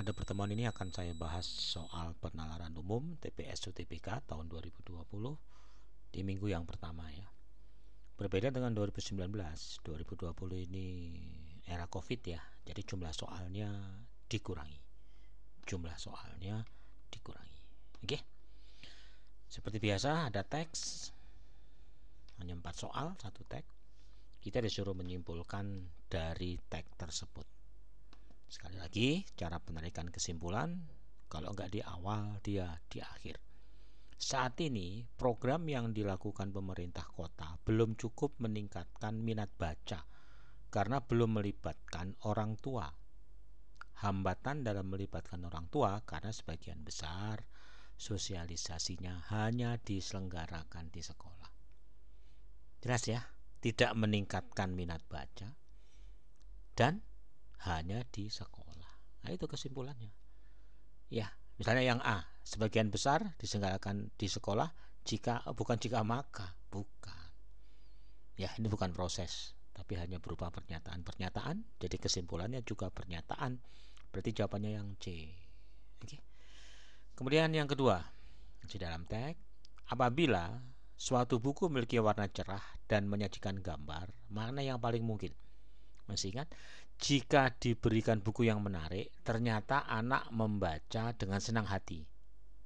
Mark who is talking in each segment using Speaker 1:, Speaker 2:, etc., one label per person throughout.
Speaker 1: Pada pertemuan ini akan saya bahas soal penalaran umum TPS UTBK tahun 2020 di minggu yang pertama ya. Berbeda dengan 2019, 2020 ini era Covid ya. Jadi jumlah soalnya dikurangi. Oke. Seperti biasa ada teks. Hanya 4 soal, 1 teks. Kita disuruh menyimpulkan dari teks tersebut. Sekali lagi, cara penarikan kesimpulan, kalau nggak di awal, dia di akhir. Saat ini, program yang dilakukan pemerintah kota belum cukup meningkatkan minat baca karena belum melibatkan orang tua. Hambatan dalam melibatkan orang tua karena sebagian besar sosialisasinya hanya diselenggarakan di sekolah. Jelas ya, tidak meningkatkan minat baca dan hanya di sekolah. Nah, itu kesimpulannya. Ya, misalnya yang A, sebagian besar diselenggarakan di sekolah bukan jika maka, bukan. Ya, ini bukan proses, tapi hanya berupa pernyataan-pernyataan. Jadi kesimpulannya juga pernyataan. Berarti jawabannya yang C. Oke. Kemudian yang kedua, di dalam teks, apabila suatu buku memiliki warna cerah dan menyajikan gambar, mana yang paling mungkin? Masih ingat? Jika diberikan buku yang menarik, ternyata anak membaca dengan senang hati.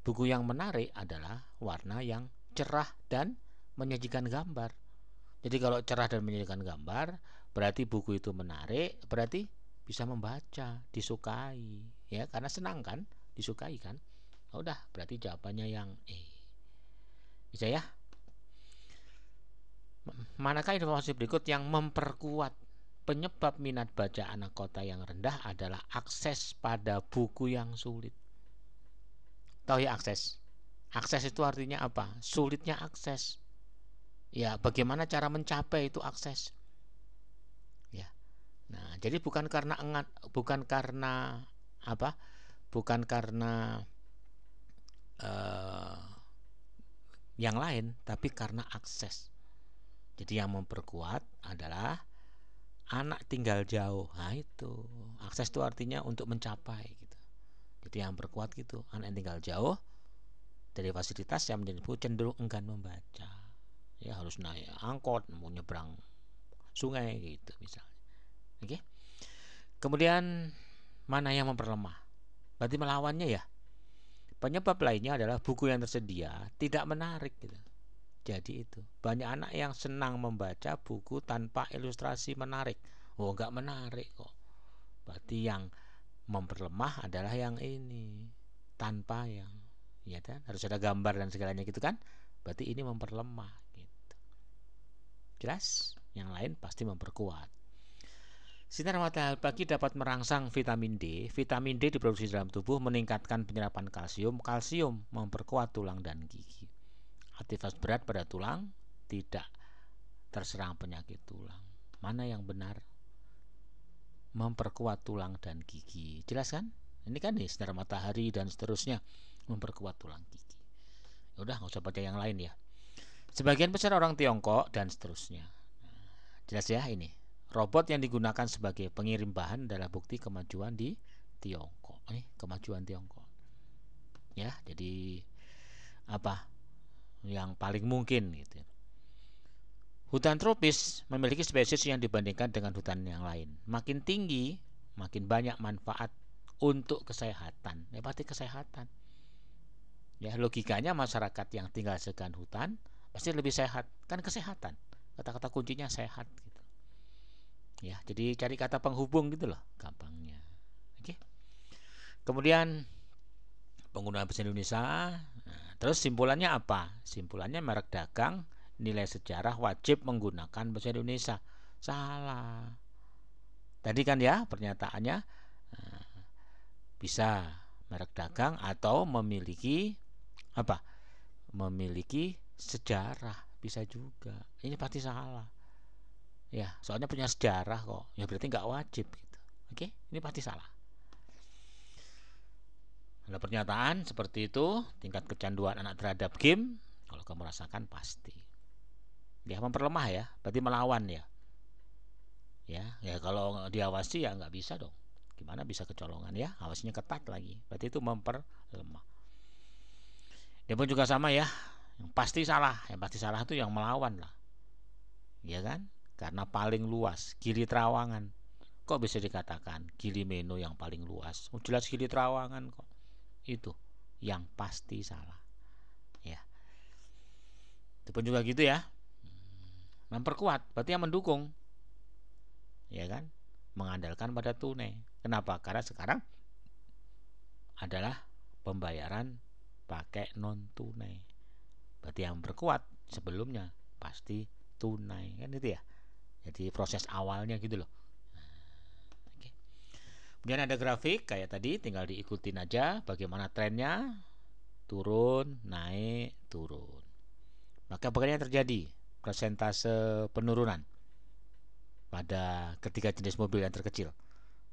Speaker 1: Buku yang menarik adalah warna yang cerah dan menyajikan gambar. Jadi kalau cerah dan menyajikan gambar, berarti buku itu menarik, berarti bisa membaca, disukai, ya karena senang kan, disukai kan. Oh, udah, berarti jawabannya yang E. Bisa ya? Manakah informasi berikut yang memperkuat penyebab minat baca anak kota yang rendah adalah akses pada buku yang sulit? Tahu ya akses? Akses itu artinya apa? Sulitnya akses. Ya, bagaimana cara mencapai itu akses? Ya. Nah, jadi bukan karena bukan karena apa? Bukan karena yang lain, tapi karena akses. Jadi yang memperkuat adalah anak tinggal jauh. Nah, itu akses itu artinya untuk mencapai gitu. Jadi yang berkuat gitu, anak yang tinggal jauh dari fasilitas yang menjadi cenderung enggan membaca. Ya harus naik angkot, mau nyebrang sungai gitu misalnya. Oke. Kemudian mana yang memperlemah? Berarti melawannya ya. Penyebab lainnya adalah buku yang tersedia tidak menarik gitu. Jadi itu banyak anak yang senang membaca buku tanpa ilustrasi menarik. Oh, enggak menarik kok. Berarti yang memperlemah adalah yang ini, tanpa yang, ya kan, harus ada gambar dan segalanya gitu kan. Berarti ini memperlemah gitu. Jelas? Yang lain pasti memperkuat. Sinar matahari pagi dapat merangsang vitamin D. Vitamin D diproduksi dalam tubuh meningkatkan penyerapan kalsium. Kalsium memperkuat tulang dan gigi. Aktivitas berat pada tulang tidak terserang penyakit tulang. Mana yang benar? Memperkuat tulang dan gigi. Jelas kan? Ini kan nih sinar matahari dan seterusnya memperkuat tulang gigi. Udah, nggak usah baca yang lain ya. Sebagian besar orang Tiongkok dan seterusnya. Jelas ya ini. Robot yang digunakan sebagai pengirim bahan adalah bukti kemajuan di Tiongkok. Kemajuan Tiongkok. Ya, jadi apa? Yang paling mungkin gitu. Hutan tropis memiliki spesies yang dibandingkan dengan hutan yang lain. Makin tinggi, makin banyak manfaat untuk kesehatan. Ya pasti kesehatan. Ya logikanya masyarakat yang tinggal segan hutan pasti lebih sehat. Kan kesehatan. Kata-kata kuncinya sehat gitu. Ya, jadi cari kata penghubung gitu loh, gampangnya. Oke. Kemudian penggunaan bahasa Indonesia. Nah, terus simpulannya apa? Simpulannya merek dagang, nilai sejarah wajib menggunakan bahasa Indonesia. Salah. Tadi kan ya pernyataannya bisa merek dagang atau memiliki apa? Memiliki sejarah, bisa juga. Ini pasti salah. Ya, soalnya punya sejarah kok. Ya berarti nggak wajib gitu. Oke, ini pasti salah. Ada pernyataan seperti itu, tingkat kecanduan anak terhadap game, kalau kamu rasakan pasti. Dia memperlemah ya, berarti melawan ya. Ya kalau diawasi ya nggak bisa dong. gimana bisa kecolongan ya, awasnya ketat lagi, berarti itu memperlemah. Dia pun juga sama ya, yang pasti salah itu yang melawan lah, ya kan, karena paling luas. Gili Trawangan, kok bisa dikatakan Gili Meno yang paling luas? Jelas Gili Trawangan kok, itu yang pasti salah ya. Itu pun juga gitu ya, memperkuat berarti yang mendukung, ya kan, mengandalkan pada tunai. Kenapa? Karena sekarang adalah pembayaran pakai non tunai, berarti yang berkuat sebelumnya pasti tunai, kan itu ya. Jadi proses awalnya gitu loh. Oke. Kemudian ada grafik kayak tadi, tinggal diikutin aja bagaimana trennya, turun, naik, turun. Maka bagaimana yang terjadi persentase penurunan pada ketiga jenis mobil yang terkecil?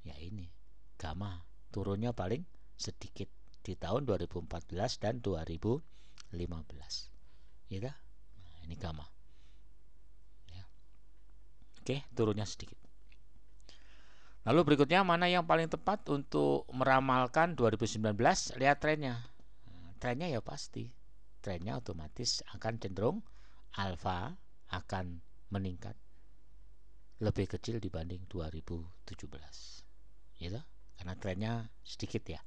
Speaker 1: Ya ini, Gamma turunnya paling sedikit di tahun 2014 dan 2015. Ya, nah, ini Gamma. Ya. Oke, turunnya sedikit. Lalu berikutnya, mana yang paling tepat untuk meramalkan 2019? Lihat trennya. Nah, trennya ya pasti, trennya otomatis akan cenderung alfa akan meningkat lebih kecil dibanding 2017, gitu, karena trennya sedikit ya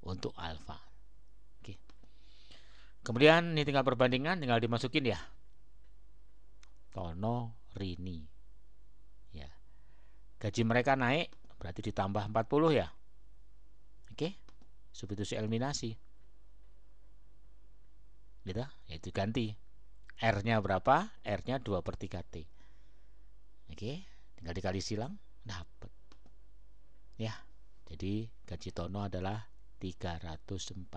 Speaker 1: untuk alfa. Oke. Kemudian ini tinggal perbandingan, tinggal dimasukin ya, Tono, Rini, ya, gaji mereka naik berarti ditambah 40 ya. Oke, substitusi eliminasi, gitu, yaitu ganti R-nya berapa? R-nya 2/3T. Oke, tinggal dikali silang, dapat. Ya, jadi gaji Tono adalah 340.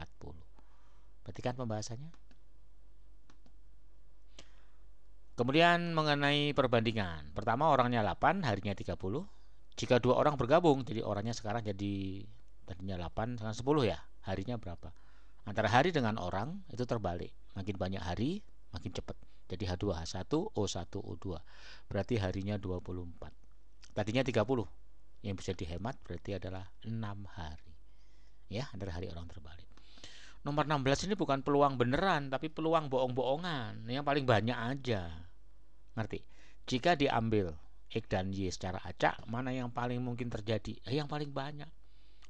Speaker 1: Perhatikan pembahasannya. Kemudian mengenai perbandingan. Pertama, orangnya 8, harinya 30. Jika 2 orang bergabung, jadi orangnya sekarang jadi tadinya 8 dengan 10 ya. Harinya berapa? Antara hari dengan orang itu terbalik. Makin banyak hari, makin cepat. Jadi H2H1, O1, O2. Berarti harinya 24. Tadinya 30. Yang bisa dihemat berarti adalah 6 hari. Ya, antara hari orang terbalik. Nomor 16 ini bukan peluang beneran, tapi peluang bohong-bohongan. Yang paling banyak aja. Ngerti? Jika diambil X dan Y secara acak, mana yang paling mungkin terjadi? Yang paling banyak.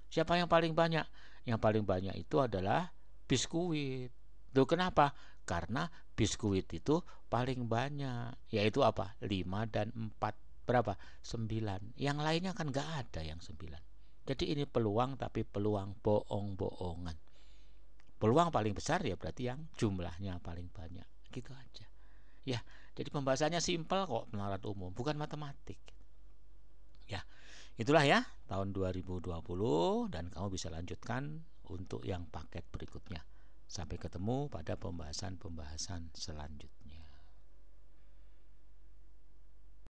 Speaker 1: Siapa yang paling banyak? Yang paling banyak itu adalah biskuit. Tuh kenapa? Karena biskuit itu paling banyak. Yaitu apa? 5 dan 4. Berapa? 9. Yang lainnya kan gak ada yang 9. Jadi ini peluang, tapi peluang bohong-bohongan. Peluang paling besar ya berarti yang jumlahnya paling banyak. Gitu aja. Ya, jadi pembahasannya simpel kok, pelajaran umum, bukan matematik. Ya, itulah ya tahun 2020, dan kamu bisa lanjutkan untuk yang paket berikutnya. Sampai ketemu pada pembahasan-pembahasan selanjutnya.